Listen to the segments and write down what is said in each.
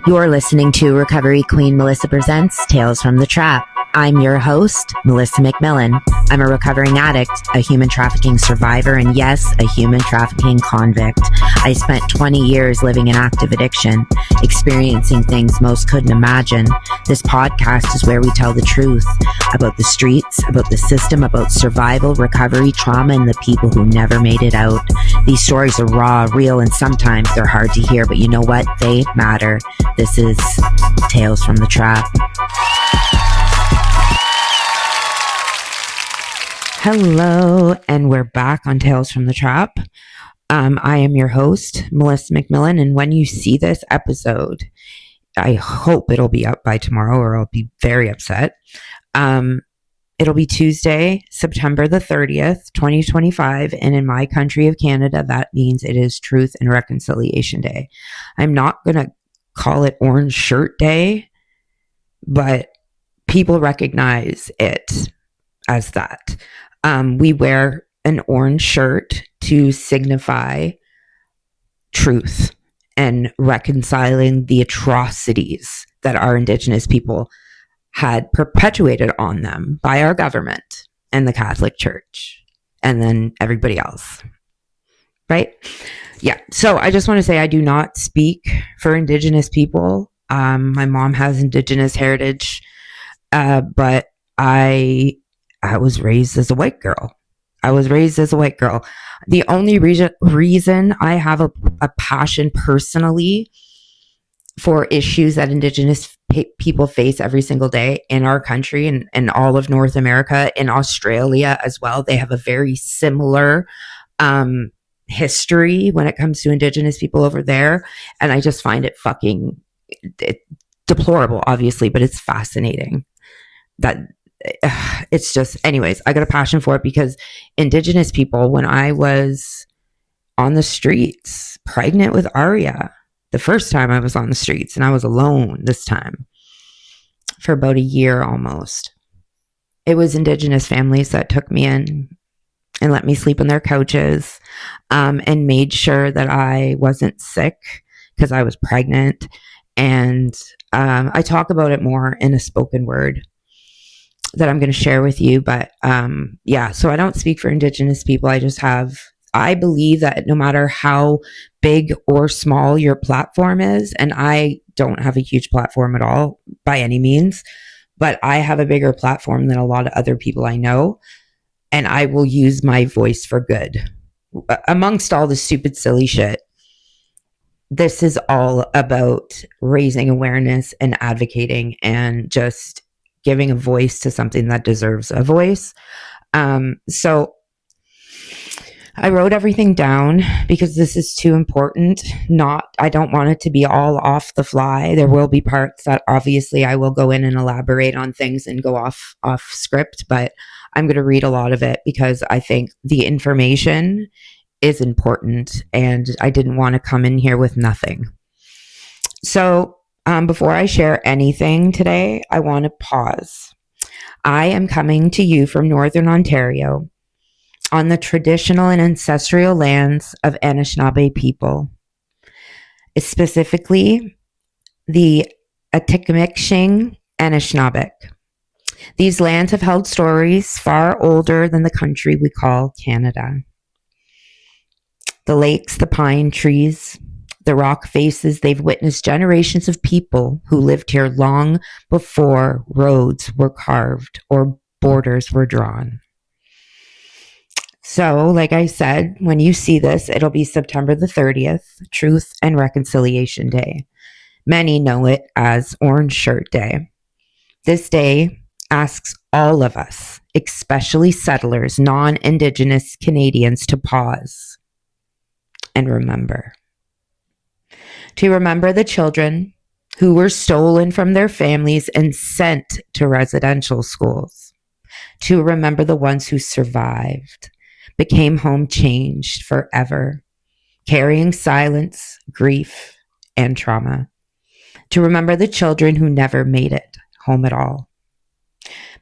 You're listening to Recovery Queen Melissa Presents Tales from the Trap. I'm your host, Melissa McMillan. I'm a recovering addict, a human trafficking survivor, and yes, a human trafficking convict. I spent 20 years living in active addiction, experiencing things most couldn't imagine. This podcast is where we tell the truth about the streets, about the system, about survival, recovery, trauma, and the people who never made it out. These stories are raw, real, and sometimes they're hard to hear, but you know what? They matter. This is Tales from the Trap. Hello, and we're back on Tales from the Trap. I am your host, Melissa McMillan, and when you see this episode, I hope it'll be up by tomorrow or I'll be very upset. It'll be Tuesday, September the 30th, 2025, and in my country of Canada, that means it is Truth and Reconciliation Day. I'm not going to call it Orange Shirt Day, but people recognize it as that. We wear an orange shirt to signify truth and reconciling the atrocities that our Indigenous people had perpetuated on them by our government and the Catholic Church and then everybody else. Right? Yeah. So I just want to say I do not speak for Indigenous people. My mom has Indigenous heritage, but I was raised as a white girl. The only reason I have a passion personally for issues that Indigenous people face every single day in our country and all of North America, in Australia as well, they have a very similar history when it comes to Indigenous people over there. And I just find it fucking deplorable, obviously, but it's fascinating that it's just, anyways, I got a passion for it because Indigenous people, when I was on the streets, pregnant with Aria, the first time I was on the streets, and I was alone this time for about a year almost. It was Indigenous families that took me in and let me sleep on their couches, and made sure that I wasn't sick because I was pregnant. And I talk about it more in a spoken word that I'm going to share with you. But yeah, so I don't speak for Indigenous people. I believe that no matter how big or small your platform is, and I don't have a huge platform at all by any means, but I have a bigger platform than a lot of other people I know, and I will use my voice for good. Amongst all the stupid, silly shit, this is all about raising awareness and advocating and just giving a voice to something that deserves a voice. So I wrote everything down because this is too important. I don't want it to be all off the fly. There will be parts that obviously I will go in and elaborate on things and go off script, but I'm going to read a lot of it because I think the information is important and I didn't want to come in here with nothing. So before I share anything today, I want to pause. I am coming to you from Northern Ontario on the traditional and ancestral lands of Anishinaabe people, specifically the Atikameksheng Anishinaabeg. These lands have held stories far older than the country we call Canada. The lakes, the pine trees, the rock faces, they've witnessed generations of people who lived here long before roads were carved or borders were drawn. So, like I said, when you see this, it'll be September the 30th, Truth and Reconciliation Day. Many know it as Orange Shirt Day. This day asks all of us, especially settlers, non-Indigenous Canadians, to pause and remember. To remember the children who were stolen from their families and sent to residential schools. To remember the ones who survived, became home changed forever, carrying silence, grief, and trauma. To remember the children who never made it home at all.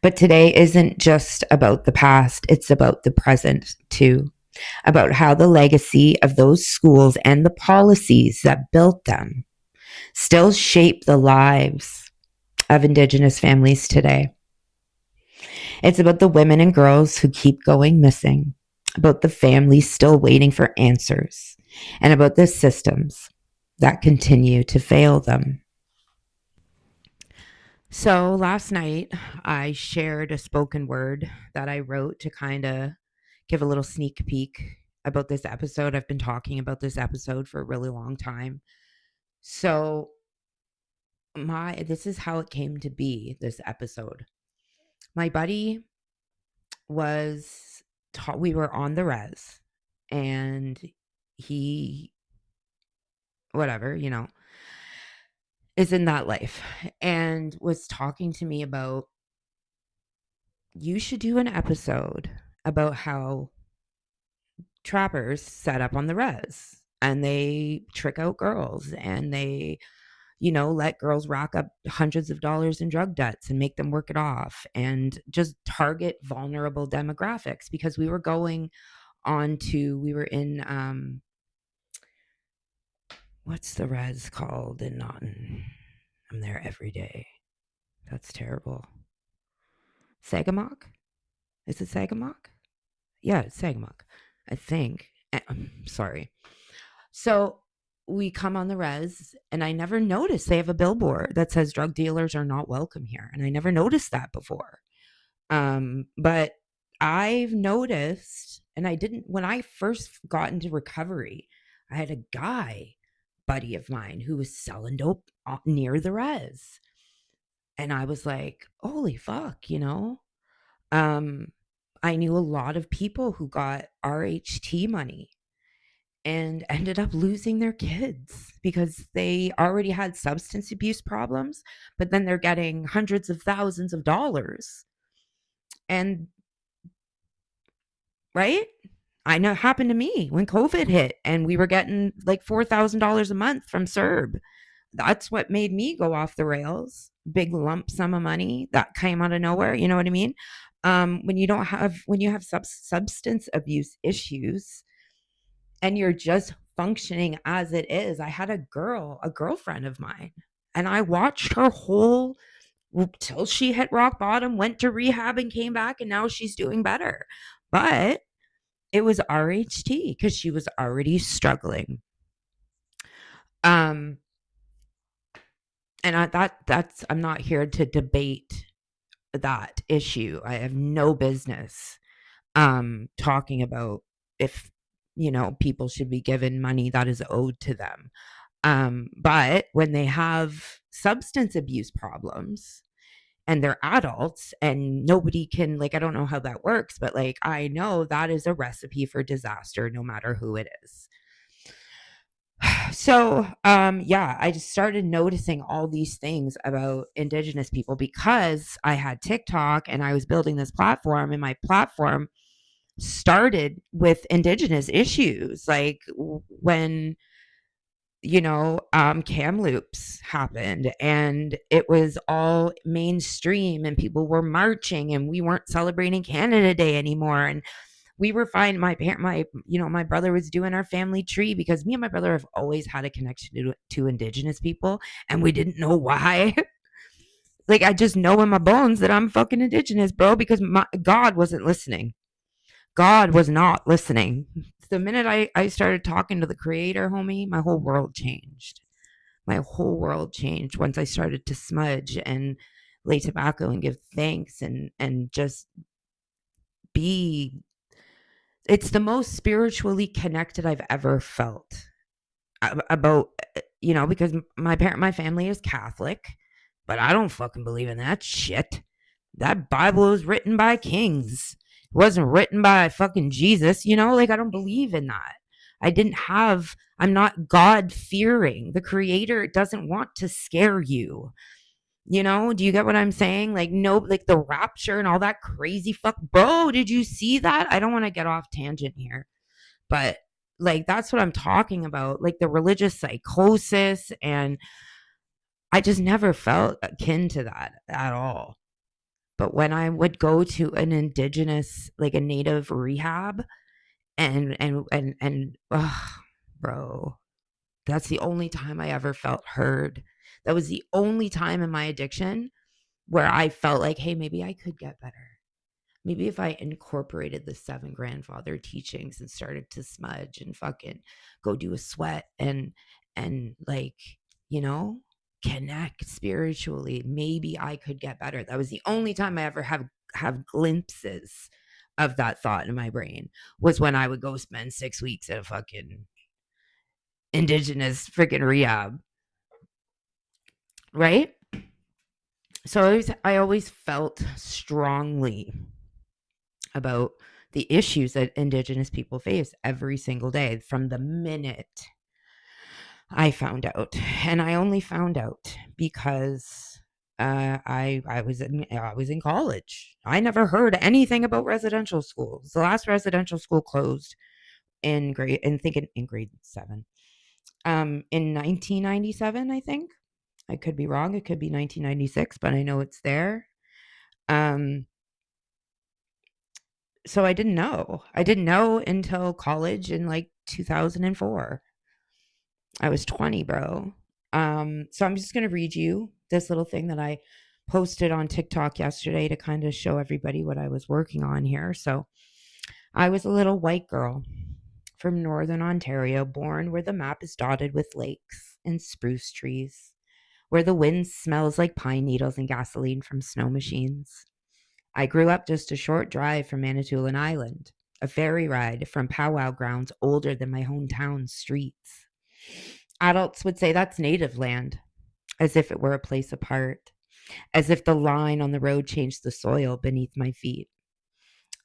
But today isn't just about the past, it's about the present too. About how the legacy of those schools and the policies that built them still shape the lives of Indigenous families today. It's about the women and girls who keep going missing, about the families still waiting for answers, and about the systems that continue to fail them. So last night, I shared a spoken word that I wrote to kind of give a little sneak peek about this episode. I've been talking about this episode for a really long time. So this is how it came to be, this episode. My buddy was we were on the res, and he, whatever, is in that life, and was talking to me about, you should do an episode about how trappers set up on the res and they trick out girls, and they let girls rack up hundreds of dollars in drug debts and make them work it off, and just target vulnerable demographics. Because we were in what's the res called in Naughton? I'm there every day. That's terrible. Sagamok? Is it Sagamok? Yeah, it's Sagamok, I think. I'm sorry. So we come on the res, and I never noticed they have a billboard that says drug dealers are not welcome here. And I never noticed that before. But I've noticed, and I didn't, when I first got into recovery, I had a guy buddy of mine who was selling dope near the res. And I was like, holy fuck, I knew a lot of people who got RHT money and ended up losing their kids because they already had substance abuse problems, but then they're getting hundreds of thousands of dollars. And right? I know it happened to me when COVID hit and we were getting like $4,000 a month from CERB. That's what made me go off the rails. Big lump sum of money that came out of nowhere. You know what I mean? When you have substance abuse issues and you're just functioning as it is. I had a girlfriend of mine, and I watched her whole till she hit rock bottom, went to rehab and came back, and now she's doing better. But it was RHT because she was already struggling. Um, and I'm not here to debate that issue. I have no business talking about if people should be given money that is owed to them. But when they have substance abuse problems and they're adults and nobody can, like, I don't know how that works, but like, I know that is a recipe for disaster no matter who it is. So, yeah, I just started noticing all these things about Indigenous people because I had TikTok and I was building this platform, and my platform started with Indigenous issues. Like when Kamloops happened and it was all mainstream and people were marching and we weren't celebrating Canada Day anymore, and we were fine. My brother was doing our family tree because me and my brother have always had a connection to Indigenous people, and we didn't know why. Like, I just know in my bones that I'm fucking Indigenous, bro, because God wasn't listening. God was not listening. The minute I started talking to the creator, homie, my whole world changed. My whole world changed once I started to smudge and lay tobacco and give thanks and just be. It's the most spiritually connected I've ever felt about, because my family is Catholic, but I don't fucking believe in that shit. That Bible was written by kings. It wasn't written by fucking Jesus, like, I don't believe in that. I'm not God fearing. The creator doesn't want to scare you. Do you get what I'm saying? Like, no, like the rapture and all that crazy fuck. Bro, did you see that? I don't want to get off tangent here, but like, that's what I'm talking about. Like the religious psychosis. And I just never felt akin to that at all. But when I would go to an Indigenous, like a native rehab, and bro, That's the only time I ever felt heard. That was the only time in my addiction where I felt like, hey, maybe I could get better. Maybe if I incorporated the seven grandfather teachings and started to smudge and fucking go do a sweat and like, you know, connect spiritually, maybe I could get better. That was the only time I ever have glimpses of that thought in my brain, was when I would go spend 6 weeks at a fucking indigenous freaking rehab, right? So I always felt strongly about the issues that Indigenous people face every single day from the minute I found out. And I only found out because I was in college. I never heard anything about residential schools. The last residential school closed in grade 7. In 1997, I think. I could be wrong. It could be 1996, but I know it's there. Um, so I didn't know. I didn't know until college in like 2004. I was 20, bro. So I'm just going to read you this little thing that I posted on TikTok yesterday to kind of show everybody what I was working on here. So I was a little white girl from northern Ontario, born where the map is dotted with lakes and spruce trees, where the wind smells like pine needles and gasoline from snow machines. I grew up just a short drive from Manitoulin Island, a ferry ride from powwow grounds older than my hometown's streets. Adults would say that's native land, as if it were a place apart, as if the line on the road changed the soil beneath my feet.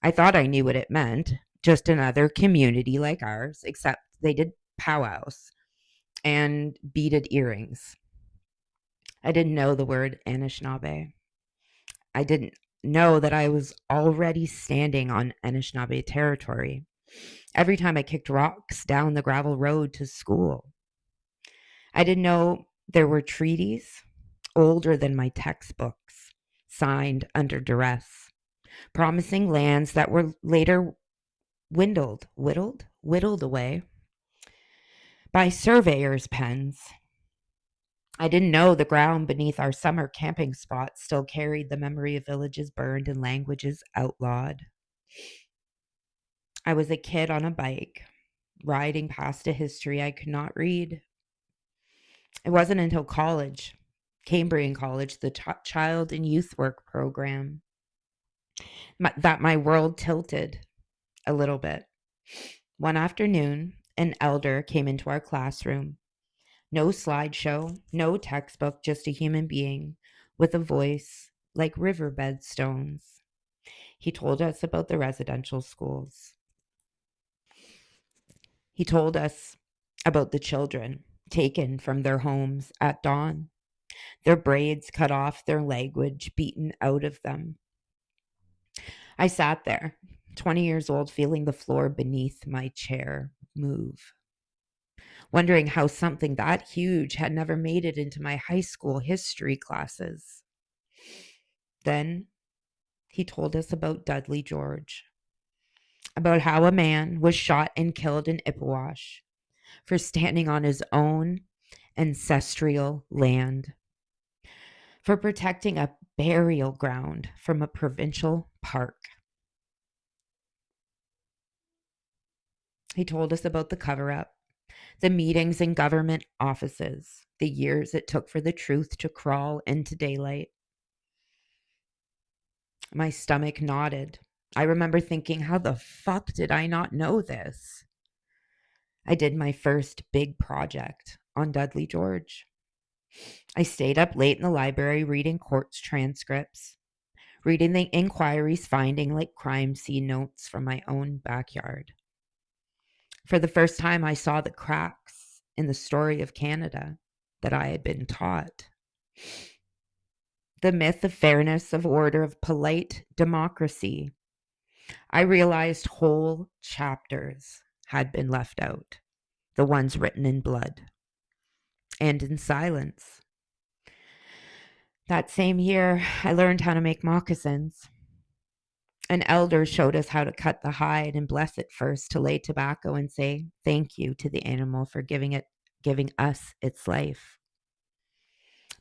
I thought I knew what it meant, just another community like ours, except they did powwows and beaded earrings. I didn't know the word Anishinaabe. I didn't know that I was already standing on Anishinaabe territory every time I kicked rocks down the gravel road to school. I didn't know there were treaties older than my textbooks, signed under duress, promising lands that were later whittled away by surveyors' pens. I didn't know the ground beneath our summer camping spot still carried the memory of villages burned and languages outlawed. I was a kid on a bike, riding past a history I could not read. It wasn't until college, Cambrian College, the child and youth work program, that my world tilted a little bit. One afternoon, an elder came into our classroom. No slideshow, no textbook, just a human being with a voice like riverbed stones. He told us about the residential schools. He told us about the children taken from their homes at dawn, their braids cut off, their language beaten out of them. I sat there, 20 years old, feeling the floor beneath my chair move, wondering how something that huge had never made it into my high school history classes. Then he told us about Dudley George, about how a man was shot and killed in Ippewash for standing on his own ancestral land, for protecting a burial ground from a provincial park. He told us about the cover up, the meetings in government offices, the years it took for the truth to crawl into daylight. My stomach knotted. I remember thinking, how the fuck did I not know this? I did my first big project on Dudley George. I stayed up late in the library reading court transcripts, reading the inquiries, finding like crime scene notes from my own backyard. For the first time, I saw the cracks in the story of Canada that I had been taught. The myth of fairness, of order, of polite democracy. I realized whole chapters had been left out, the ones written in blood and in silence. That same year, I learned how to make moccasins. An elder showed us how to cut the hide and bless it first, to lay tobacco and say thank you to the animal for giving it giving us its life.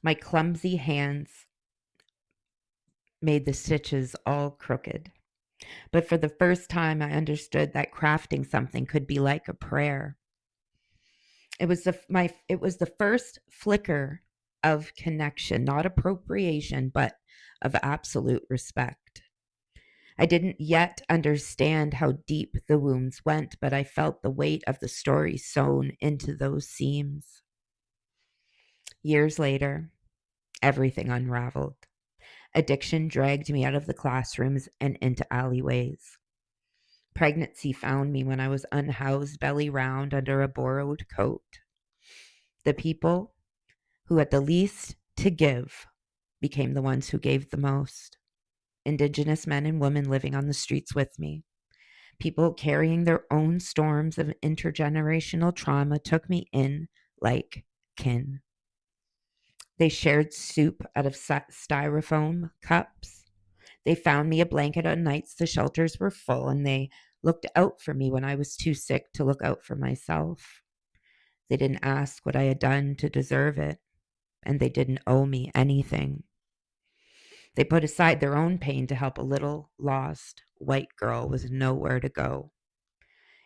My clumsy hands made the stitches all crooked. But for the first time, I understood that crafting something could be like a prayer. It was the first flicker of connection, not appropriation, but of absolute respect. I didn't yet understand how deep the wounds went, but I felt the weight of the story sewn into those seams. Years later, everything unraveled. Addiction dragged me out of the classrooms and into alleyways. Pregnancy found me when I was unhoused, belly round under a borrowed coat. The people who had the least to give became the ones who gave the most. Indigenous men and women living on the streets with me. People carrying their own storms of intergenerational trauma took me in like kin. They shared soup out of styrofoam cups. They found me a blanket on nights the shelters were full, and they looked out for me when I was too sick to look out for myself. They didn't ask what I had done to deserve it, and they didn't owe me anything. They put aside their own pain to help a little lost white girl with nowhere to go.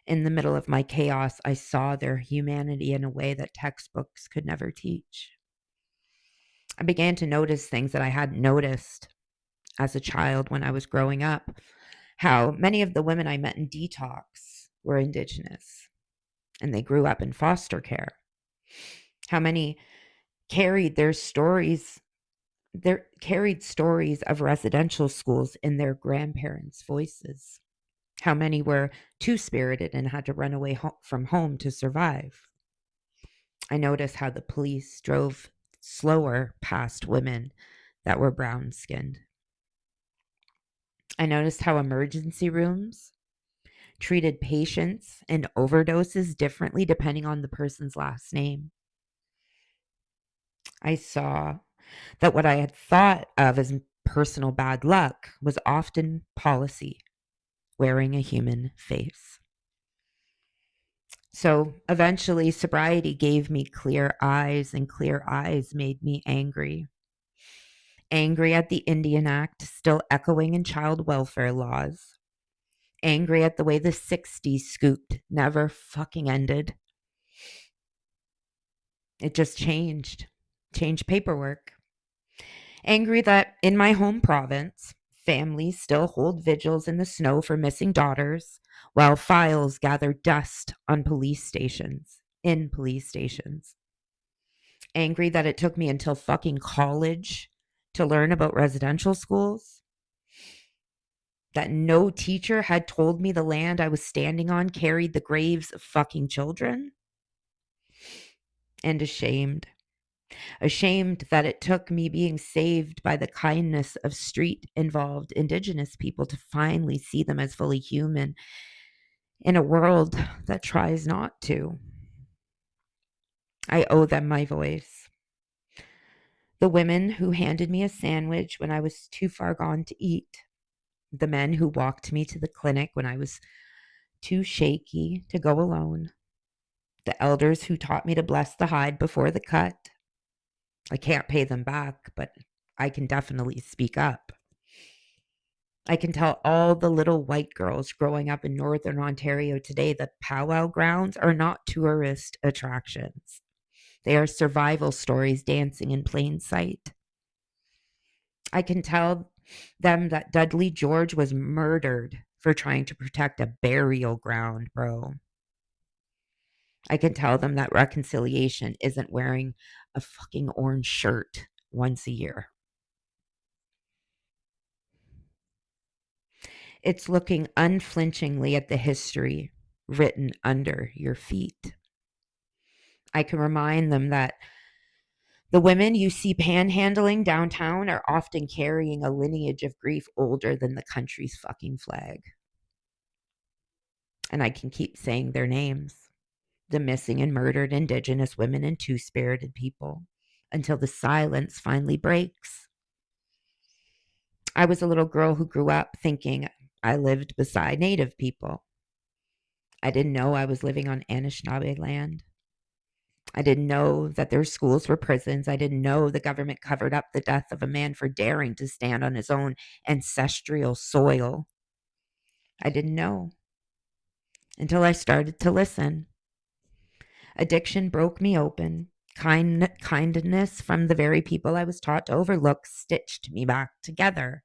In the middle of my chaos, I saw their humanity in a way that textbooks could never teach. I began to notice things that I hadn't noticed as a child when I was growing up. How many of the women I met in detox were Indigenous and they grew up in foster care. How many carried stories of residential schools in their grandparents' voices. How many were two-spirited and had to run away from home to survive. I noticed how the police drove slower past women that were brown-skinned. I noticed how emergency rooms treated patients and overdoses differently depending on the person's last name. I saw that what I had thought of as personal bad luck was often policy, wearing a human face. So eventually, sobriety gave me clear eyes, and clear eyes made me angry. Angry at the Indian Act still echoing in child welfare laws. Angry at the way the 60s Scoop never fucking ended. It just changed paperwork. Angry that in my home province, families still hold vigils in the snow for missing daughters, while files gather dust on police stations. Angry that it took me until fucking college to learn about residential schools. That no teacher had told me the land I was standing on carried the graves of fucking children. And ashamed that it took me being saved by the kindness of street-involved Indigenous people to finally see them as fully human in a world that tries not to. I owe them my voice. The women who handed me a sandwich when I was too far gone to eat. The men who walked me to the clinic when I was too shaky to go alone. The elders who taught me to bless the hide before the cut. I can't pay them back, but I can definitely speak up. I can tell all the little white girls growing up in Northern Ontario today that powwow grounds are not tourist attractions. They are survival stories dancing in plain sight. I can tell them that Dudley George was murdered for trying to protect a burial ground, bro. I can tell them that reconciliation isn't wearing a fucking orange shirt once a year. It's looking unflinchingly at the history written under your feet. I can remind them that the women you see panhandling downtown are often carrying a lineage of grief older than the country's fucking flag. And I can keep saying their names. The missing and murdered Indigenous women and two-spirited people, until the silence finally breaks. I was a little girl who grew up thinking I lived beside Native people. I didn't know I was living on Anishinaabe land. I didn't know that their schools were prisons. I didn't know the government covered up the death of a man for daring to stand on his own ancestral soil. I didn't know until I started to listen. Addiction broke me open. Kindness from the very people I was taught to overlook stitched me back together.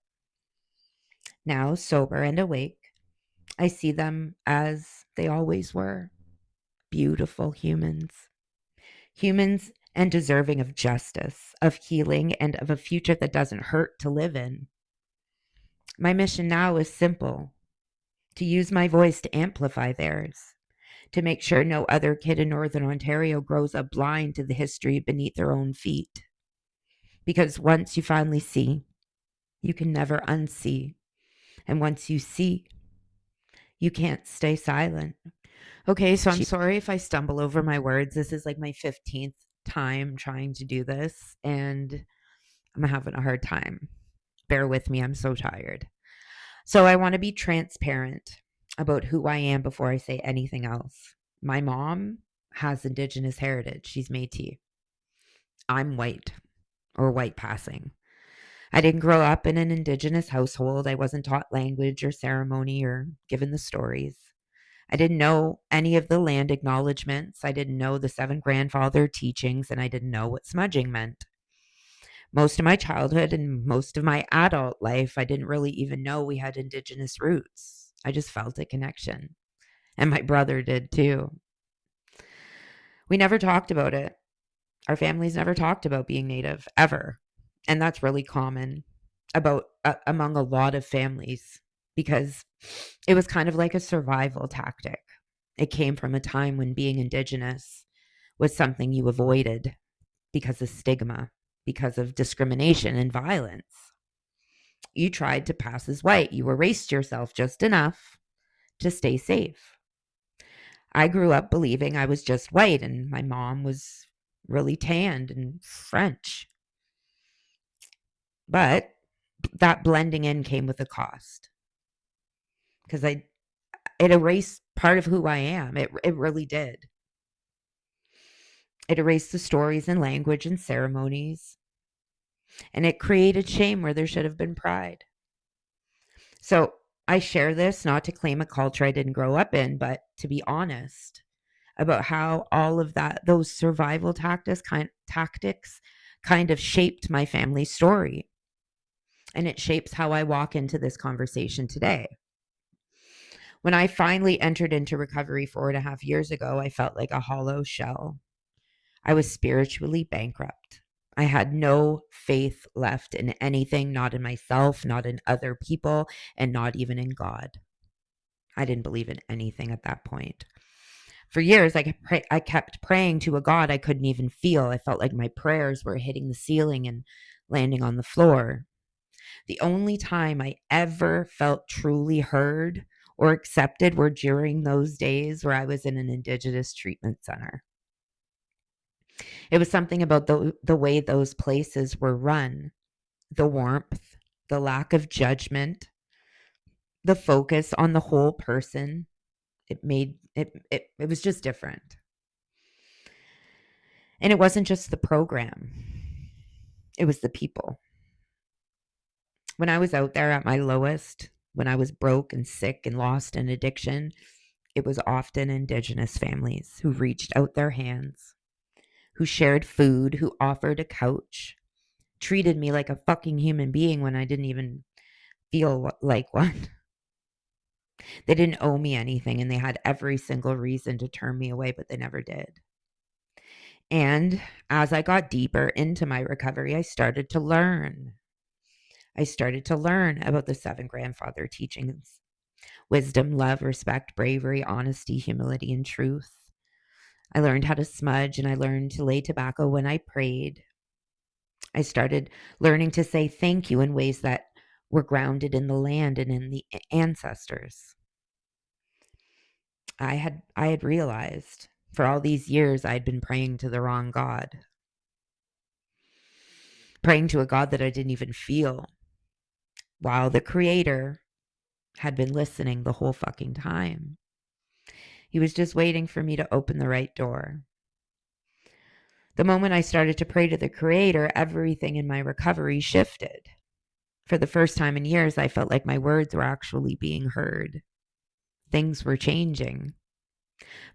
Now, sober and awake, I see them as they always were, beautiful humans. Humans and deserving of justice, of healing, and of a future that doesn't hurt to live in. My mission now is simple: to use my voice to amplify theirs, to make sure no other kid in Northern Ontario grows up blind to the history beneath their own feet. Because once you finally see, you can never unsee. And once you see, you can't stay silent. Okay, so I'm sorry if I stumble over my words. This is like my 15th time trying to do this, and I'm having a hard time. Bear with me, I'm so tired. So I want to be transparent about who I am before I say anything else. My mom has Indigenous heritage. She's Métis. I'm white, or white passing. I didn't grow up in an Indigenous household. I wasn't taught language or ceremony or given the stories. I didn't know any of the land acknowledgements. I didn't know the 7 grandfather teachings, and I didn't know what smudging meant. Most of my childhood and most of my adult life, I didn't really even know we had Indigenous roots. I just felt a connection. And my brother did too. We never talked about it. Our families never talked about being Native, ever. And that's really common among a lot of families, because it was kind of like a survival tactic. It came from a time when being Indigenous was something you avoided because of stigma, because of discrimination and violence. You tried to pass as white. You erased yourself just enough to stay safe. I grew up believing I was just white, and my mom was really tanned and French. But that blending in came with a cost, because it erased part of who I am. It really did. It erased the stories and language and ceremonies, and it created shame where there should have been pride. So I share this not to claim a culture I didn't grow up in, but to be honest about how all of those survival tactics kind of shaped my family's story. And it shapes how I walk into this conversation today. When I finally entered into recovery 4.5 years ago, I felt like a hollow shell. I was spiritually bankrupt. I had no faith left in anything, not in myself, not in other people, and not even in God. I didn't believe in anything at that point. For years, I kept praying to a God I couldn't even feel. I felt like my prayers were hitting the ceiling and landing on the floor. The only time I ever felt truly heard or accepted were during those days where I was in an Indigenous treatment center. It was something about the way those places were run, the warmth, the lack of judgment, the focus on the whole person. It was just different. And it wasn't just the program, it was the people. When I was out there at my lowest, when I was broke and sick and lost in addiction, it was often Indigenous families who reached out their hands, who shared food, who offered a couch, treated me like a fucking human being when I didn't even feel like one. They didn't owe me anything, and they had every single reason to turn me away, but they never did. And as I got deeper into my recovery, I started to learn. I started to learn about the 7 grandfather teachings: wisdom, love, respect, bravery, honesty, humility, and truth. I learned how to smudge, and I learned to lay tobacco when I prayed. I started learning to say thank you in ways that were grounded in the land and in the ancestors. I had realized for all these years I'd been praying to the wrong God, praying to a God that I didn't even feel, while the Creator had been listening the whole fucking time. He was just waiting for me to open the right door. The moment I started to pray to the Creator, everything in my recovery shifted. For the first time in years, I felt like my words were actually being heard. Things were changing.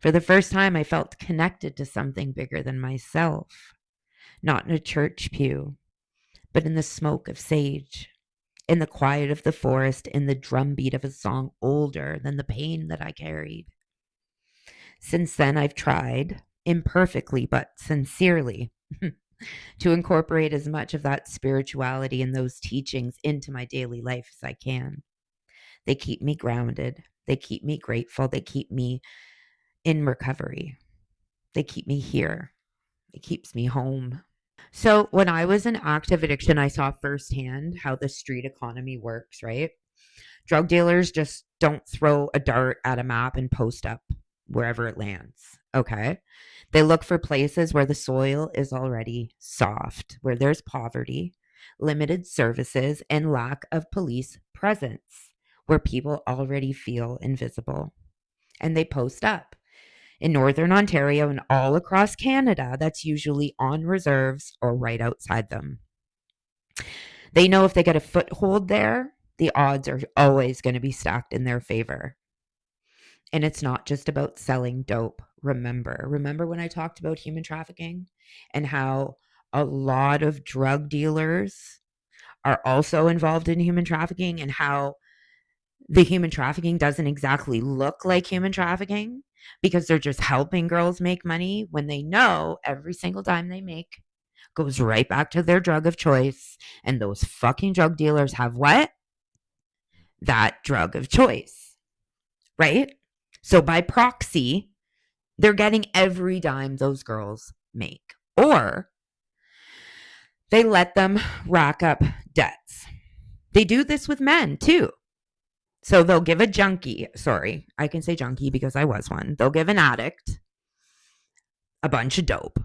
For the first time, I felt connected to something bigger than myself, not in a church pew, but in the smoke of sage, in the quiet of the forest, in the drumbeat of a song older than the pain that I carried. Since then, I've tried, imperfectly but sincerely, to incorporate as much of that spirituality and those teachings into my daily life as I can. They keep me grounded. They keep me grateful. They keep me in recovery. They keep me here. It keeps me home. So when I was in active addiction, I saw firsthand how the street economy works, right? Drug dealers just don't throw a dart at a map and post up wherever it lands. Okay. They look for places where the soil is already soft, where there's poverty, limited services, and lack of police presence, where people already feel invisible. And they post up. In Northern Ontario and all across Canada, that's usually on reserves or right outside them. They know if they get a foothold there, the odds are always going to be stacked in their favor. And it's not just about selling dope. Remember when I talked about human trafficking and how a lot of drug dealers are also involved in human trafficking, and how the human trafficking doesn't exactly look like human trafficking because they're just helping girls make money when they know every single dime they make goes right back to their drug of choice. And those fucking drug dealers have what? That drug of choice, right? So by proxy, they're getting every dime those girls make. Or they let them rack up debts. They do this with men too. So they'll give a junkie, sorry, I can say junkie because I was one. They'll give an addict a bunch of dope.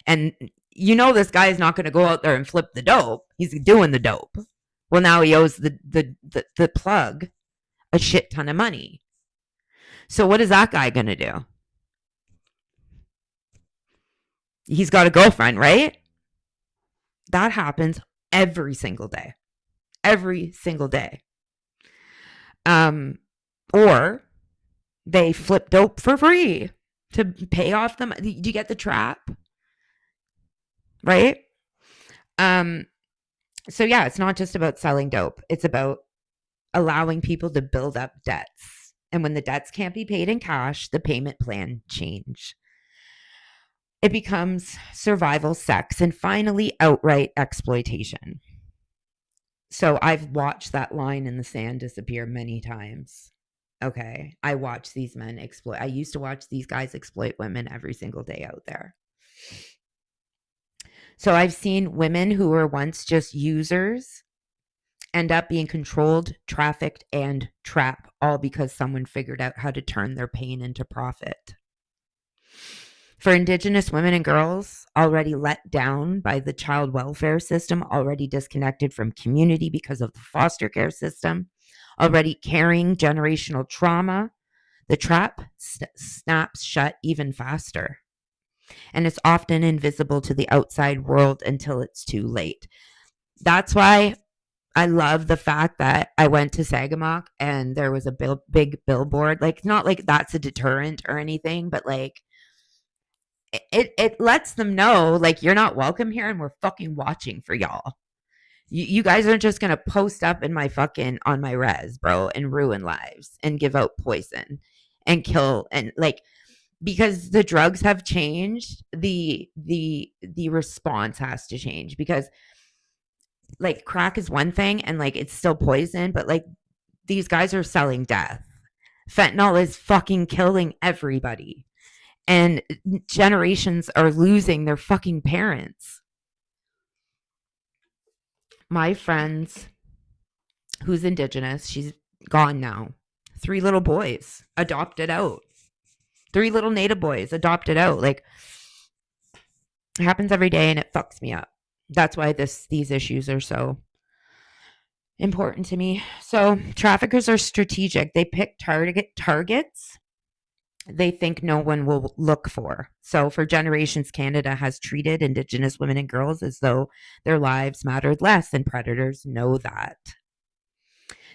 And you know this guy is not going to go out there and flip the dope. He's doing the dope. Well, now he owes the plug a shit ton of money. So what is that guy going to do? He's got a girlfriend, right? That happens every single day. Every single day. Or they flip dope for free to pay off them. Do you get the trap? Right? So yeah, it's not just about selling dope. It's about allowing people to build up debts. And when the debts can't be paid in cash, the payment plan change. It becomes survival sex and finally outright exploitation. So I've watched that line in the sand disappear many times. Okay. I watch these men exploit. I used to watch these guys exploit women every single day out there. So I've seen women who were once just users end up being controlled, trafficked, and trapped, all because someone figured out how to turn their pain into profit. For Indigenous women and girls already let down by the child welfare system, already disconnected from community because of the foster care system, already carrying generational trauma, the trap snaps shut even faster. And it's often invisible to the outside world until it's too late. That's why I love the fact that I went to Sagamok and there was a big billboard. Like, not like that's a deterrent or anything, but like it lets them know, like, you're not welcome here and we're fucking watching for y'all. You guys aren't just gonna post up in my fucking on my res, bro, and ruin lives and give out poison and kill and like, because the drugs have changed, the response has to change, because like crack is one thing and like it's still poison, but like these guys are selling death. Fentanyl is fucking killing everybody. And generations are losing their fucking parents. My friend's who's Indigenous, she's gone now. 3 little boys adopted out. 3 little Native boys adopted out. Like, it happens every day and it fucks me up. That's why these issues are so important to me. So traffickers are strategic. They pick targets they think no one will look for. So for generations, Canada has treated Indigenous women and girls as though their lives mattered less, and predators know that.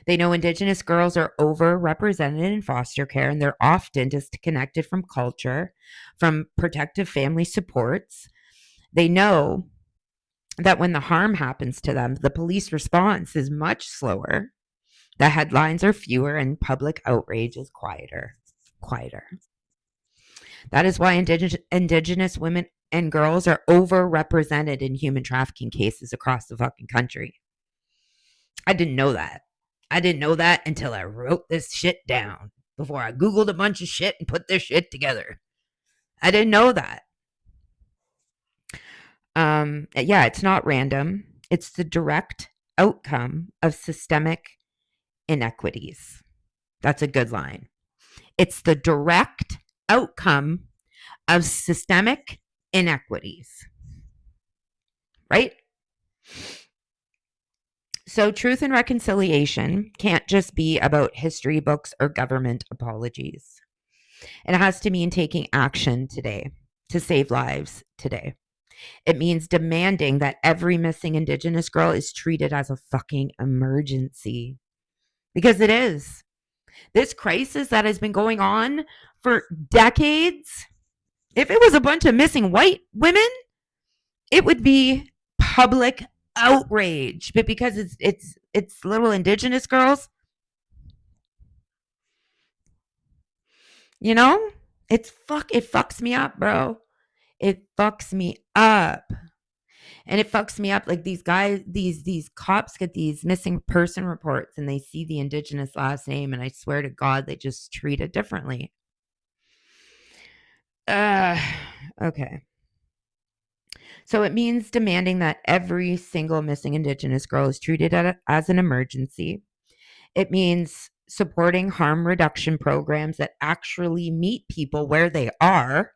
They know Indigenous girls are overrepresented in foster care, and they're often disconnected from culture, from protective family supports. They know that when the harm happens to them, the police response is much slower, the headlines are fewer, and public outrage is quieter. That is why Indigenous women and girls are overrepresented in human trafficking cases across the fucking country. I didn't know that. I didn't know that until I wrote this shit down, before I Googled a bunch of shit and put this shit together. I didn't know that. Yeah, it's not random. It's the direct outcome of systemic inequities. That's a good line. It's the direct outcome of systemic inequities. Right? So, truth and reconciliation can't just be about history books or government apologies. It has to mean taking action today to save lives today. It means demanding that every missing Indigenous girl is treated as a fucking emergency. Because it is. This crisis that has been going on for decades, if it was a bunch of missing white women, it would be public outrage. But because it's little Indigenous girls, you know, it fucks me up, bro. It fucks me up. And it fucks me up. Like, these guys, these cops get these missing person reports and they see the Indigenous last name, and I swear to God, they just treat it differently. Okay. So it means demanding that every single missing Indigenous girl is treated as an emergency. It means supporting harm reduction programs that actually meet people where they are.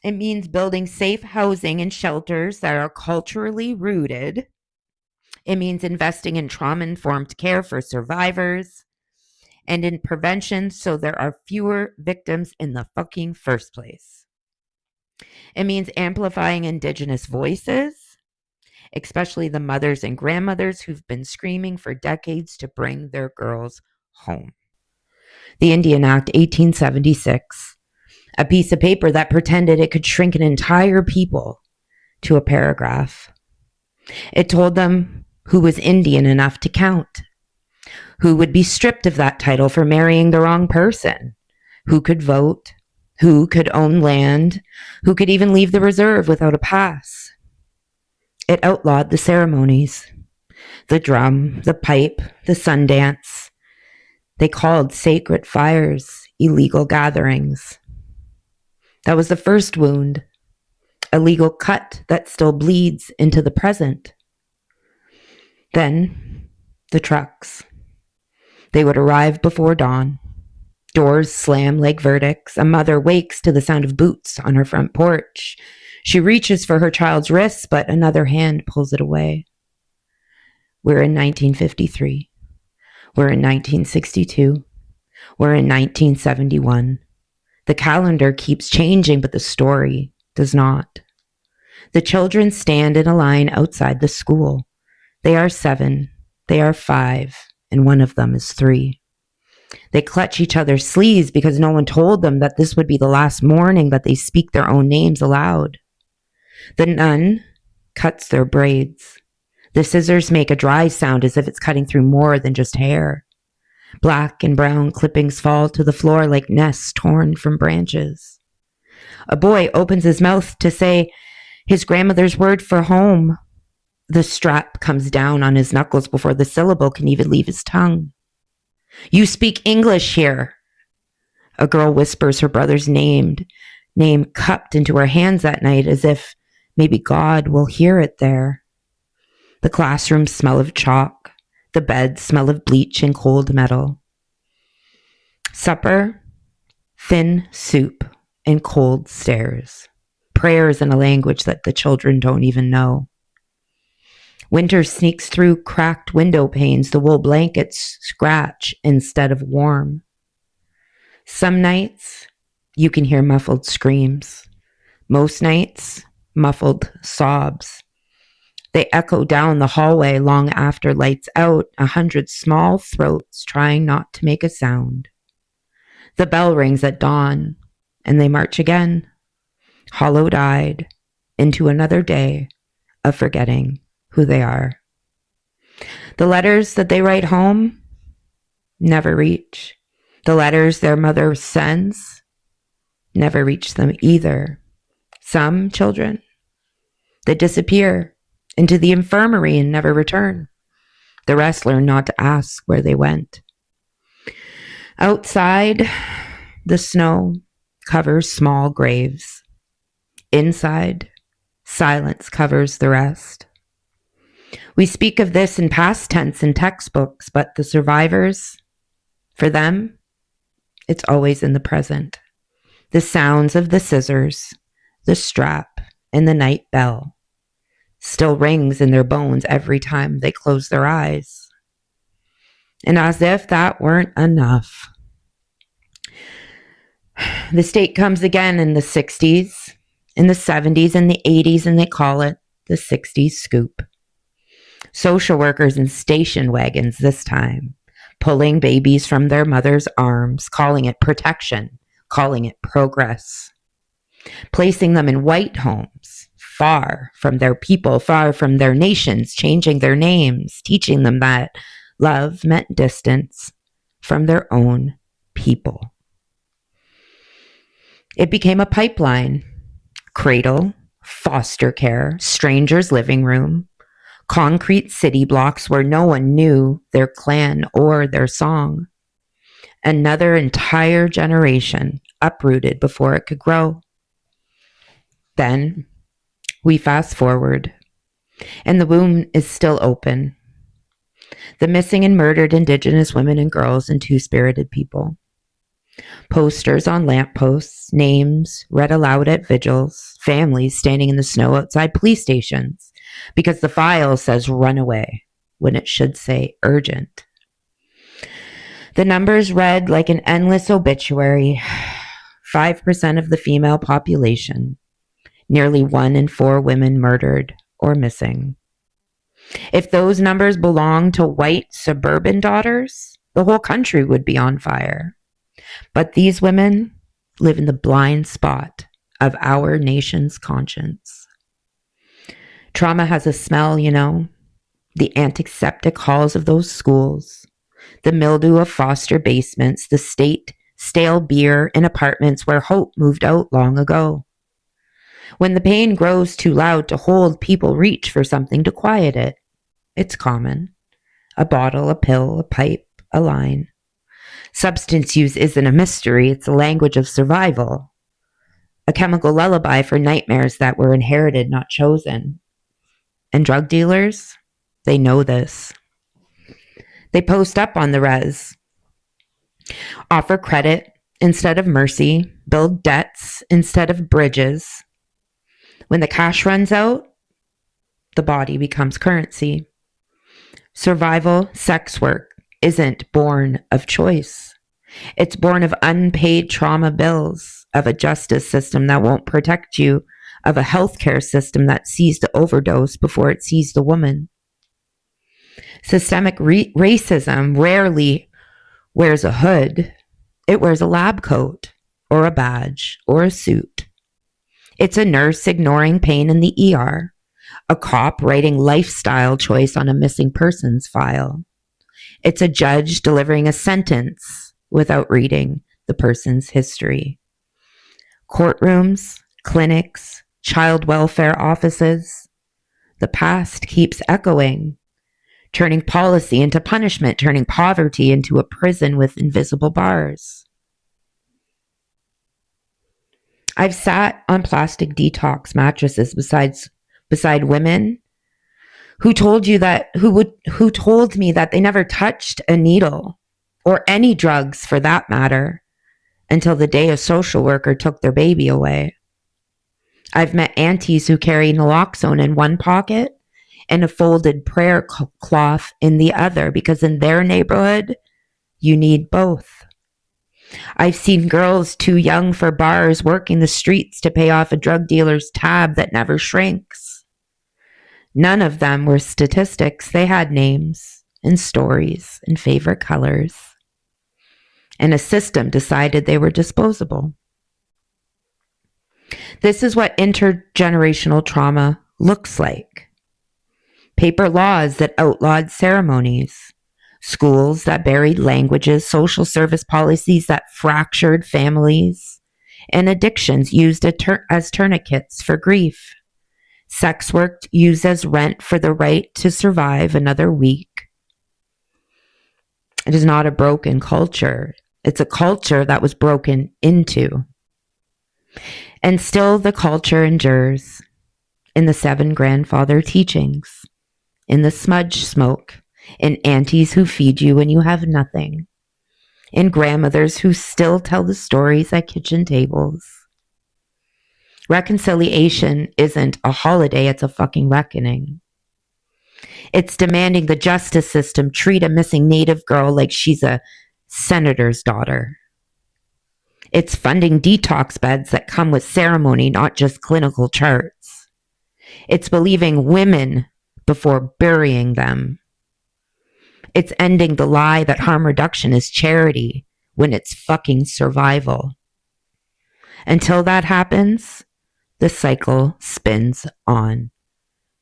It means building safe housing and shelters that are culturally rooted. It means investing in trauma-informed care for survivors and in prevention so there are fewer victims in the fucking first place. It means amplifying Indigenous voices, especially the mothers and grandmothers who've been screaming for decades to bring their girls home. The Indian Act 1876, a piece of paper that pretended it could shrink an entire people to a paragraph. It told them who was Indian enough to count, who would be stripped of that title for marrying the wrong person, who could vote, who could own land, who could even leave the reserve without a pass. It outlawed the ceremonies, the drum, the pipe, the sun dance. They called sacred fires illegal gatherings. That was the first wound, a legal cut that still bleeds into the present. Then, the trucks. They would arrive before dawn. Doors slam like verdicts. A mother wakes to the sound of boots on her front porch. She reaches for her child's wrist, but another hand pulls it away. We're in 1953. We're in 1962. We're in 1971. The calendar keeps changing, but the story does not. The children stand in a line outside the school. They are 7, they are 5, and one of them is 3. They clutch each other's sleeves because no one told them that this would be the last morning that they speak their own names aloud. The nun cuts their braids. The scissors make a dry sound as if it's cutting through more than just hair. Black and brown clippings fall to the floor like nests torn from branches. A boy opens his mouth to say his grandmother's word for home. The strap comes down on his knuckles before the syllable can even leave his tongue. You speak English here. A girl whispers her brother's name cupped into her hands that night as if maybe God will hear it there. The classrooms smell of chalk. The beds smell of bleach and cold metal. Supper, thin soup, and cold stares. Prayers in a language that the children don't even know. Winter sneaks through cracked window panes. The wool blankets scratch instead of warm. Some nights, you can hear muffled screams. Most nights, muffled sobs. They echo down the hallway long after lights out, 100 small throats trying not to make a sound. The bell rings at dawn, and they march again, hollow-eyed, into another day of forgetting who they are. The letters that they write home never reach. The letters their mother sends never reach them either. Some children, they disappear into the infirmary and never return. The rest learn not to ask where they went. Outside, the snow covers small graves. Inside, silence covers the rest. We speak of this in past tense in textbooks, but the survivors, for them, it's always in the present. The sounds of the scissors, the strap, and the night bell still rings in their bones every time they close their eyes. And as if that weren't enough, the state comes again in the 60s, in the 70s, and the 80s, and they call it the Sixties Scoop. Social workers in station wagons this time, pulling babies from their mother's arms, calling it protection, calling it progress, placing them in white homes, far from their people, far from their nations, changing their names, teaching them that love meant distance from their own people. It became a pipeline: cradle, foster care, stranger's living room, concrete city blocks where no one knew their clan or their song. Another entire generation uprooted before it could grow. Then we fast forward, and the womb is still open. The missing and murdered Indigenous women and girls and two-spirited people. Posters on lampposts, names read aloud at vigils, families standing in the snow outside police stations because the file says runaway when it should say urgent. The numbers read like an endless obituary. 5% of the female population, nearly 1 in 4 women murdered or missing. If those numbers belonged to white suburban daughters, the whole country would be on fire. But these women live in the blind spot of our nation's conscience. Trauma has a smell, you know. The antiseptic halls of those schools, the mildew of foster basements, the stale beer in apartments where hope moved out long ago. When the pain grows too loud to hold, people reach for something to quiet it. It's common. A bottle, a pill, a pipe, a line. Substance use isn't a mystery, it's a language of survival. A chemical lullaby for nightmares that were inherited, not chosen. And drug dealers, they know this. They post up on the res, offer credit instead of mercy, build debts instead of bridges. When the cash runs out, the body becomes currency. Survival sex work isn't born of choice. It's born of unpaid trauma bills, of a justice system that won't protect you, of a healthcare system that sees the overdose before it sees the woman. Systemic racism rarely wears a hood. It wears a lab coat or a badge or a suit. It's a nurse ignoring pain in the ER, a cop writing lifestyle choice on a missing persons file. It's a judge delivering a sentence without reading the person's history. Courtrooms, clinics, child welfare offices. The past keeps echoing, turning policy into punishment, turning poverty into a prison with invisible bars. I've sat on plastic detox mattresses beside women who told me that they never touched a needle or any drugs for that matter until the day a social worker took their baby away. I've met aunties who carry naloxone in one pocket and a folded prayer cloth in the other because in their neighborhood, you need both. I've seen girls too young for bars working the streets to pay off a drug dealer's tab that never shrinks. None of them were statistics. They had names and stories and favorite colors. And a system decided they were disposable. This is what intergenerational trauma looks like. Paper laws that outlawed ceremonies, schools that buried languages, social service policies that fractured families, and addictions used as tourniquets for grief. Sex work used as rent for the right to survive another week. It is not a broken culture. It's a culture that was broken into. And still the culture endures in the 7 grandfather teachings, in the smudge smoke, in aunties who feed you when you have nothing, in grandmothers who still tell the stories at kitchen tables. Reconciliation isn't a holiday, it's a fucking reckoning. It's demanding the justice system treat a missing Native girl like she's a senator's daughter. It's funding detox beds that come with ceremony, not just clinical charts. It's believing women before burying them. It's ending the lie that harm reduction is charity when it's fucking survival. Until that happens, the cycle spins on.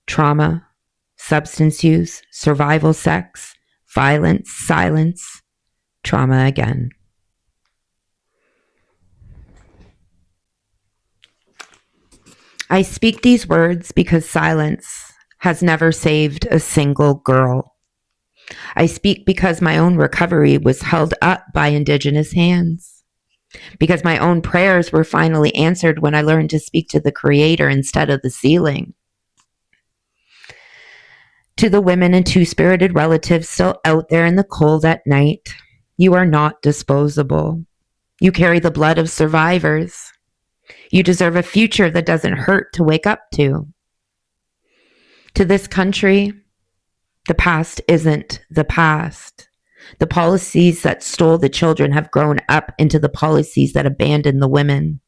Trauma, substance use, survival sex, violence, silence, trauma again. I speak these words because silence has never saved a single girl. I speak because my own recovery was held up by Indigenous hands. Because my own prayers were finally answered when I learned to speak to the Creator instead of the ceiling. To the women and two-spirited relatives still out there in the cold at night, you are not disposable. You carry the blood of survivors. You deserve a future that doesn't hurt to wake up to. To this country, the past isn't the past. The policies that stole the children have grown up into the policies that abandon the women.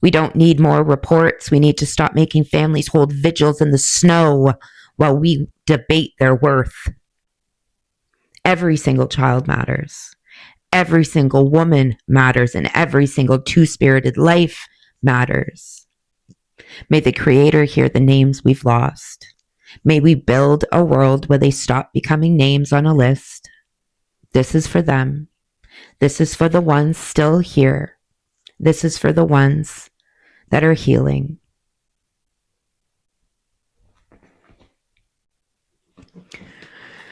We don't need more reports. We need to stop making families hold vigils in the snow while we debate their worth. Every single child matters. Every single woman matters, and every single two-spirited life matters. May the Creator hear the names we've lost. May we build a world where they stop becoming names on a list. This is for them. This is for the ones still here. This is for the ones that are healing.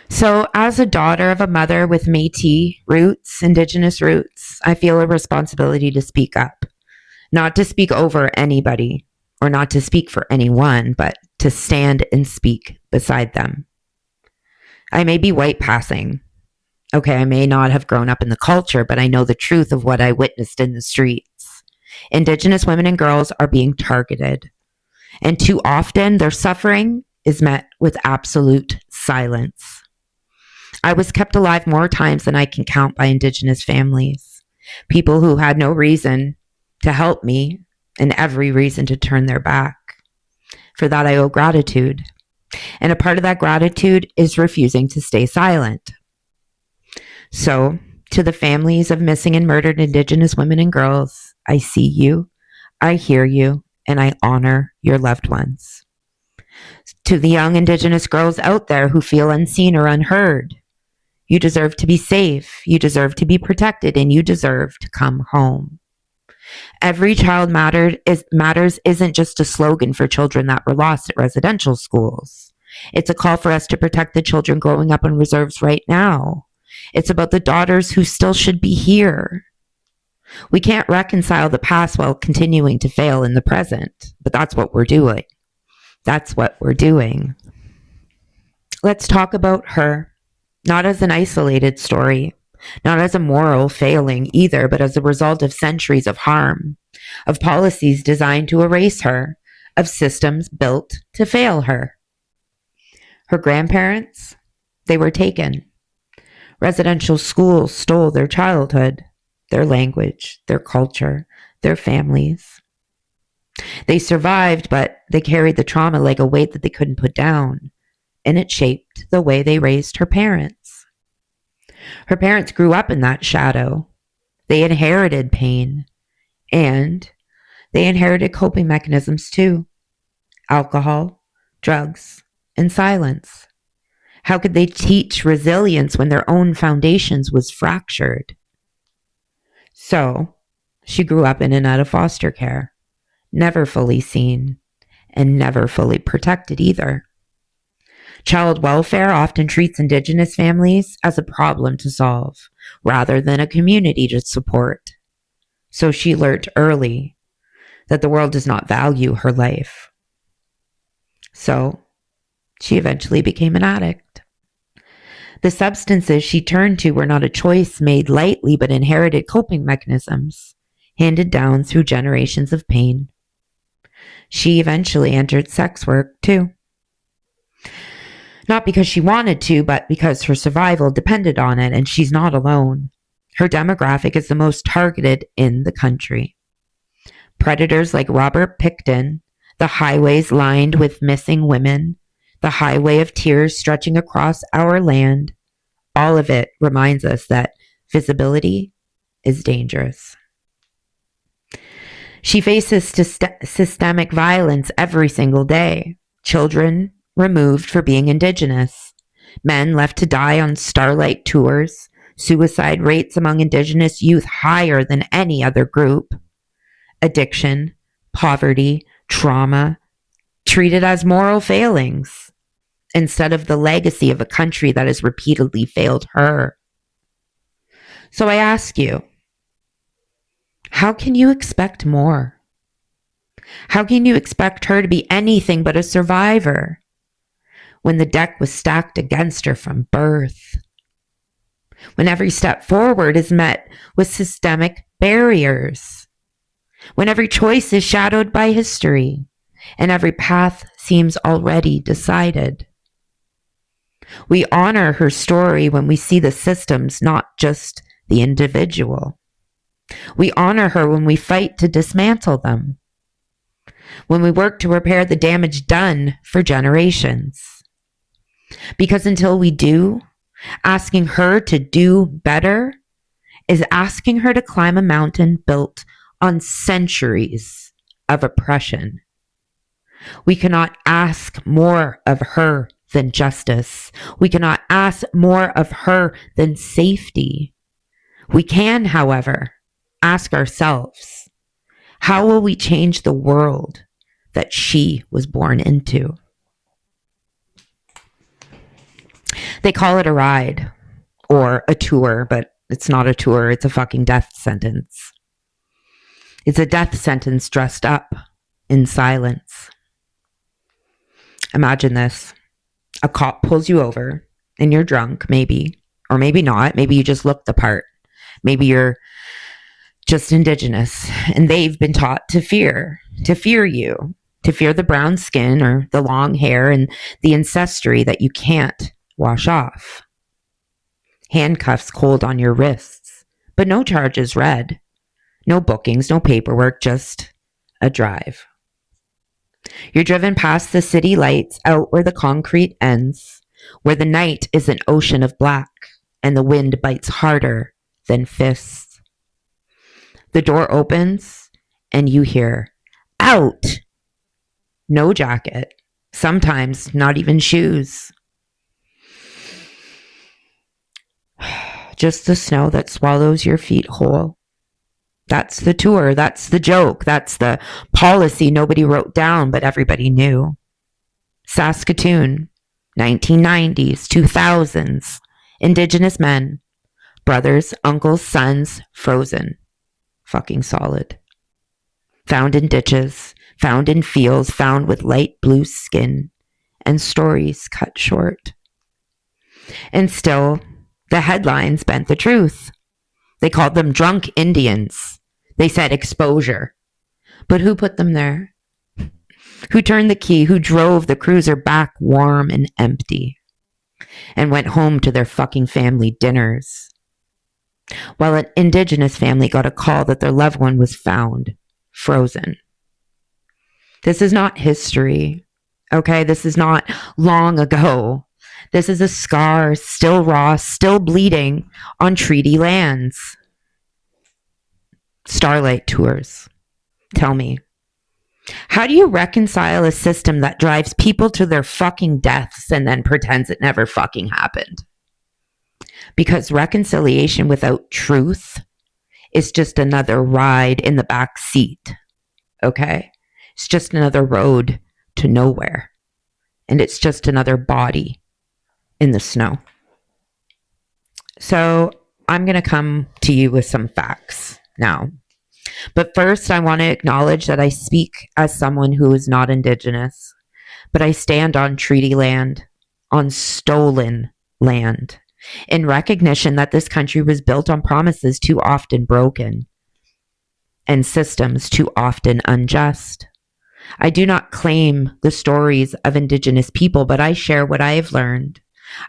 So, as a daughter of a mother with Métis roots, Indigenous roots, I feel a responsibility to speak up. Not to speak over anybody or not to speak for anyone, but to stand and speak beside them. I may be white passing. Okay, I may not have grown up in the culture, but I know the truth of what I witnessed in the streets. Indigenous women and girls are being targeted. And too often, their suffering is met with absolute silence. I was kept alive more times than I can count by Indigenous families. People who had no reason to help me and every reason to turn their back. For that, I owe gratitude. And a part of that gratitude is refusing to stay silent. So, to the families of missing and murdered Indigenous women and girls, I see you, I hear you, and I honor your loved ones. To the young Indigenous girls out there who feel unseen or unheard, you deserve to be safe, you deserve to be protected, and you deserve to come home. Every child matters isn't just a slogan for children that were lost at residential schools. It's a call for us to protect the children growing up on reserves right now. It's about the daughters who still should be here. We can't reconcile the past while continuing to fail in the present, but that's what we're doing. That's what we're doing. Let's talk about her, not as an isolated story, not as a moral failing either, but as a result of centuries of harm, of policies designed to erase her, of systems built to fail her. Her grandparents, they were taken. Residential schools stole their childhood. their language, their culture, their families. They survived, but they carried the trauma like a weight that they couldn't put down, and it shaped the way they raised her parents. Her parents grew up in that shadow. They inherited pain, and they inherited coping mechanisms too: alcohol, drugs, and silence. How could they teach resilience when their own foundations was fractured? So, she grew up in and out of foster care, never fully seen, and never fully protected either. Child welfare often treats Indigenous families as a problem to solve, rather than a community to support. So she learned early that the world does not value her life. So she eventually became an addict. The substances she turned to were not a choice made lightly, but inherited coping mechanisms handed down through generations of pain. She eventually entered sex work too. Not because she wanted to, but because her survival depended on it, and she's not alone. Her demographic is the most targeted in the country. Predators like Robert Pickton, the highways lined with missing women, the highway of tears stretching across our land, all of it reminds us that visibility is dangerous. She faces systemic violence every single day. Children removed for being Indigenous, men left to die on Starlight Tours, suicide rates among Indigenous youth higher than any other group, addiction, poverty, trauma, treated as moral failings instead of the legacy of a country that has repeatedly failed her. So I ask you, how can you expect more? How can you expect her to be anything but a survivor when the deck was stacked against her from birth? When every step forward is met with systemic barriers? When every choice is shadowed by history and every path seems already decided? We honor her story when we see the systems, not just the individual. We honor her when we fight to dismantle them, when we work to repair the damage done for generations. Because until we do, asking her to do better is asking her to climb a mountain built on centuries of oppression. We cannot ask more of her than justice. We cannot ask more of her than safety. We can, however, ask ourselves, how will we change the world that she was born into? They call it a ride or a tour, but it's not a tour. It's a fucking death sentence. It's a death sentence dressed up in silence. Imagine this. A cop pulls you over and you're drunk, maybe, or maybe not. Maybe you just look the part. Maybe you're just Indigenous and they've been taught to fear you, to fear the brown skin or the long hair and the ancestry that you can't wash off. Handcuffs cold on your wrists, but no charges read. No bookings, no paperwork, just a drive. You're driven past the city lights, out where the concrete ends, where the night is an ocean of black and the wind bites harder than fists. The door opens and you hear, "Out!" No jacket, sometimes not even shoes. Just the snow that swallows your feet whole. That's the tour, that's the joke, that's the policy nobody wrote down but everybody knew. Saskatoon, 1990s, 2000s, Indigenous men, brothers, uncles, sons, frozen. Fucking solid. Found in ditches, found in fields, found with light blue skin, and stories cut short. And still, the headlines bent the truth. They called them drunk Indians. They said exposure. But who put them there? Who turned the key? Who drove the cruiser back warm and empty? And went home to their fucking family dinners? while an Indigenous family got a call that their loved one was found frozen. This is not history, okay? This is not long ago. This is a scar, still raw, still bleeding on treaty lands. Starlight Tours. Tell me, how do you reconcile a system that drives people to their fucking deaths and then pretends it never fucking happened? Because reconciliation without truth is just another ride in the back seat, okay? It's just another road to nowhere. And it's just another body in the snow. So I'm going to come to you with some facts now. But first, I want to acknowledge that I speak as someone who is not Indigenous, but I stand on treaty land, on stolen land, in recognition that this country was built on promises too often broken and systems too often unjust. I do not claim the stories of Indigenous people, but I share what I have learned.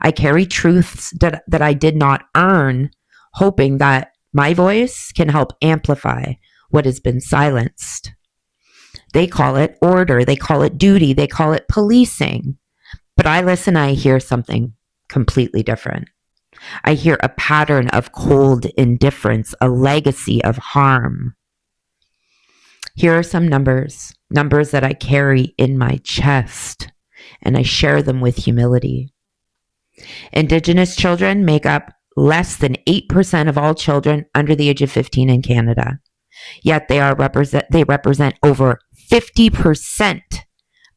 I carry truths that I did not earn, hoping that my voice can help amplify what has been silenced. They call it order, they call it duty, they call it policing. But I listen, I hear something completely different. I hear a pattern of cold indifference, a legacy of harm. Here are some numbers that I carry in my chest, and I share them with humility. Indigenous children make up less than 8% of all children under the age of 15 in Canada. Yet they represent over 50%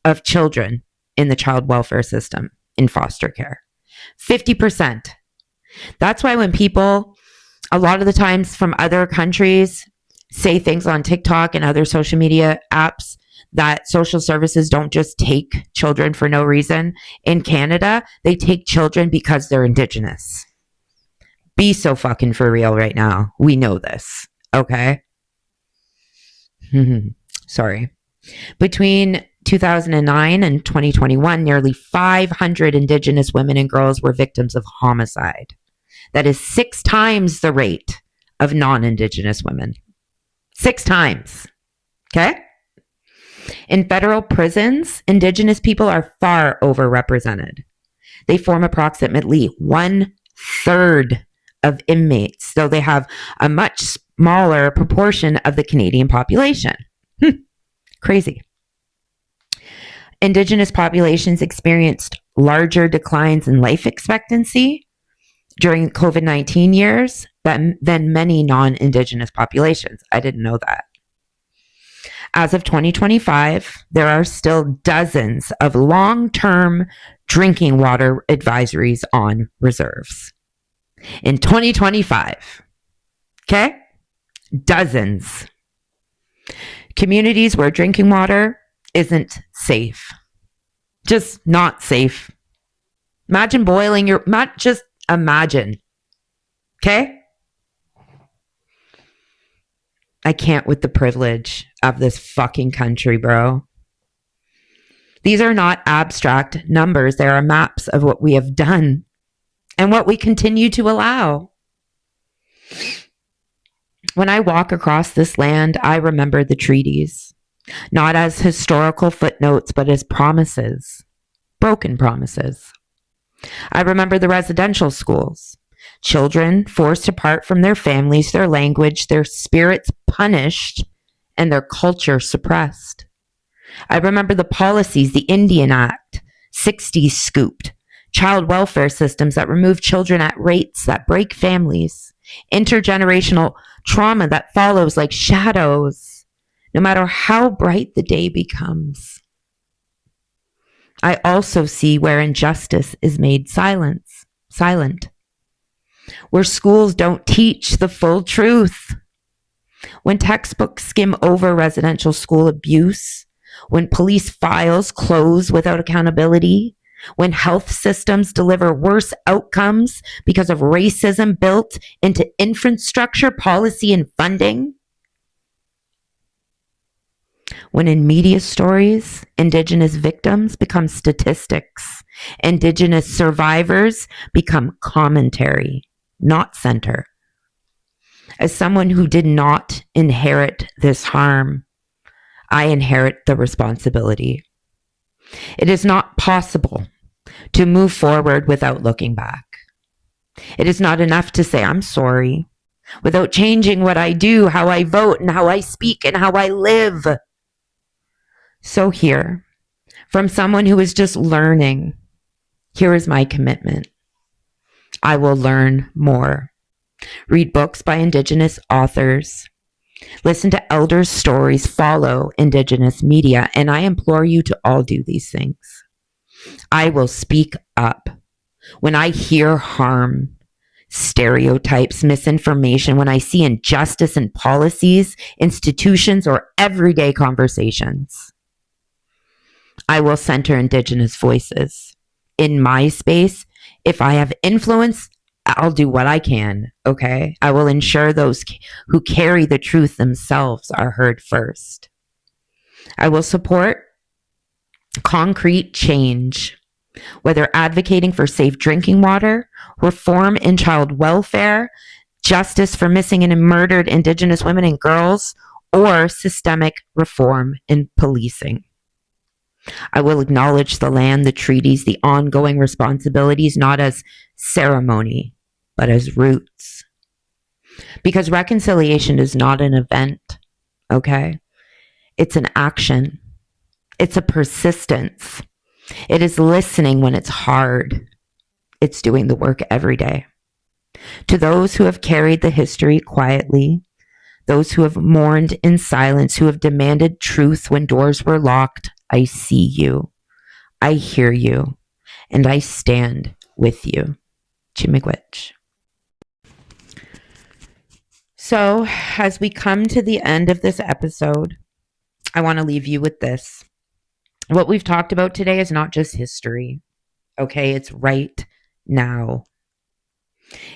of children in the child welfare system in foster care. 50%. That's why when people, a lot of the times from other countries, say things on TikTok and other social media apps that social services don't just take children for no reason. In Canada, they take children because they're Indigenous. Be so fucking for real right now. We know this, okay? Sorry. Between 2009 and 2021, nearly 500 Indigenous women and girls were victims of homicide. That is 6 times the rate of non-Indigenous women. 6 times. Okay? In federal prisons, Indigenous people are far overrepresented. They form approximately 1/3 of inmates, though they have a much smaller proportion of the Canadian population. Crazy. Indigenous populations experienced larger declines in life expectancy during COVID-19 years than many non-Indigenous populations. I didn't know that. As of 2025, there are still dozens of long-term drinking water advisories on reserves. In 2025, okay? Dozens. Communities where drinking water isn't safe. Just not safe. Imagine boiling your, just imagine. Okay? I can't with the privilege of this fucking country, bro. These are not abstract numbers. They are maps of what we have done and what we continue to allow. When I walk across this land, I remember the treaties, not as historical footnotes, but as promises, broken promises. I remember the residential schools, children forced apart from their families, their language, their spirits punished, and their culture suppressed. I remember the policies, the Indian Act, Sixties Scoop, child welfare systems that remove children at rates that break families, intergenerational trauma that follows like shadows, no matter how bright the day becomes. I also see where injustice is made silent, where schools don't teach the full truth, when textbooks skim over residential school abuse, when police files close without accountability, when health systems deliver worse outcomes because of racism built into infrastructure, policy, and funding. When in media stories, Indigenous victims become statistics, Indigenous survivors become commentary, not center. As someone who did not inherit this harm, I inherit the responsibility. It is not possible to move forward without looking back. It is not enough to say, I'm sorry, without changing what I do, how I vote, and how I speak, and how I live. So here, from someone who is just learning, here is my commitment. I will learn more. Read books by Indigenous authors. Listen to elders' stories. Follow Indigenous media. And I implore you to all do these things. I will speak up. When I hear harm, stereotypes, misinformation, when I see injustice in policies, institutions, or everyday conversations, I will center Indigenous voices. In my space, if I have influence, I'll do what I can, okay? I will ensure those who carry the truth themselves are heard first. I will support concrete change, whether advocating for safe drinking water, reform in child welfare, justice for missing and murdered Indigenous women and girls, or systemic reform in policing. I will acknowledge the land, the treaties, the ongoing responsibilities, not as ceremony, but as roots. Because reconciliation is not an event, okay? It's an action. It's a persistence. It is listening when it's hard. It's doing the work every day. To those who have carried the history quietly, those who have mourned in silence, who have demanded truth when doors were locked, I see you, I hear you, and I stand with you. Chimigwich. So, as we come to the end of this episode, I want to leave you with this. What we've talked about today is not just history, okay? It's right now.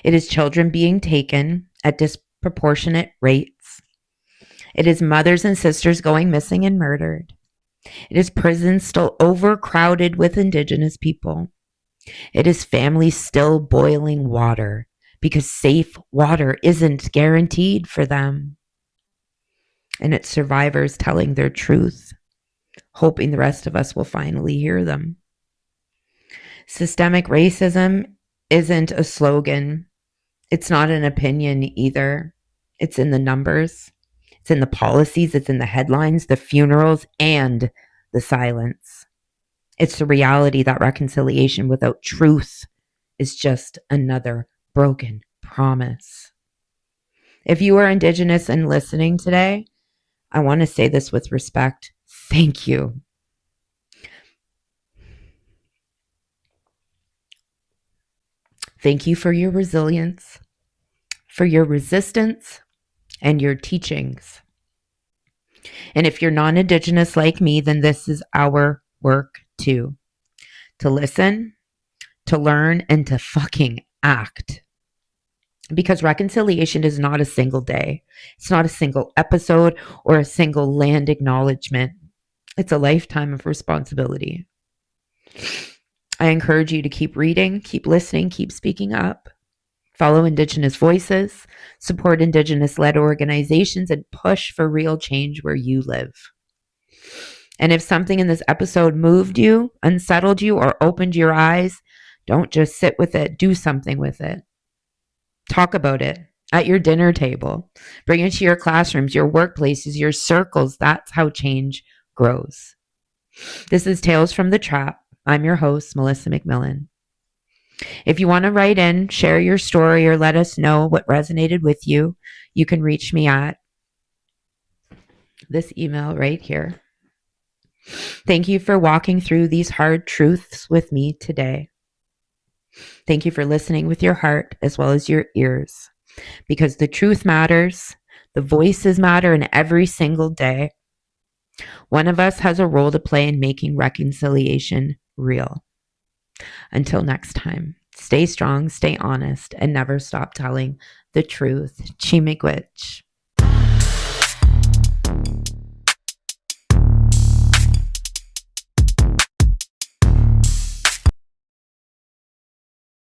It is children being taken at disproportionate rates. It is mothers and sisters going missing and murdered. It is prisons still overcrowded with Indigenous people. It is families still boiling water because safe water isn't guaranteed for them. And it's survivors telling their truth, hoping the rest of us will finally hear them. Systemic racism isn't a slogan. It's not an opinion either. It's in the numbers. It's in the policies. It's in the headlines, the funerals, and the silence. It's the reality that reconciliation without truth is just another broken promise. If you are Indigenous and listening today, I want to say this with respect. Thank you. Thank you for your resilience, for your resistance, and your teachings. And if you're non-Indigenous like me, then this is our work too. To listen, to learn, and to fucking act. Because reconciliation is not a single day. It's not a single episode or a single land acknowledgement. It's a lifetime of responsibility. I encourage you to keep reading, keep listening, keep speaking up. Follow Indigenous voices, support Indigenous-led organizations, and push for real change where you live. And if something in this episode moved you, unsettled you, or opened your eyes, don't just sit with it. Do something with it. Talk about it at your dinner table. Bring it to your classrooms, your workplaces, your circles. That's how change grows. This is Tales from the Trap. I'm your host, Melissa McMillan. If you want to write in, share your story, or let us know what resonated with you, you can reach me at this email right here. Thank you for walking through these hard truths with me today. Thank you for listening with your heart as well as your ears, because the truth matters, the voices matter, and every single day, one of us has a role to play in making reconciliation real. Until next time, stay strong, stay honest, and never stop telling the truth. Chimigwich.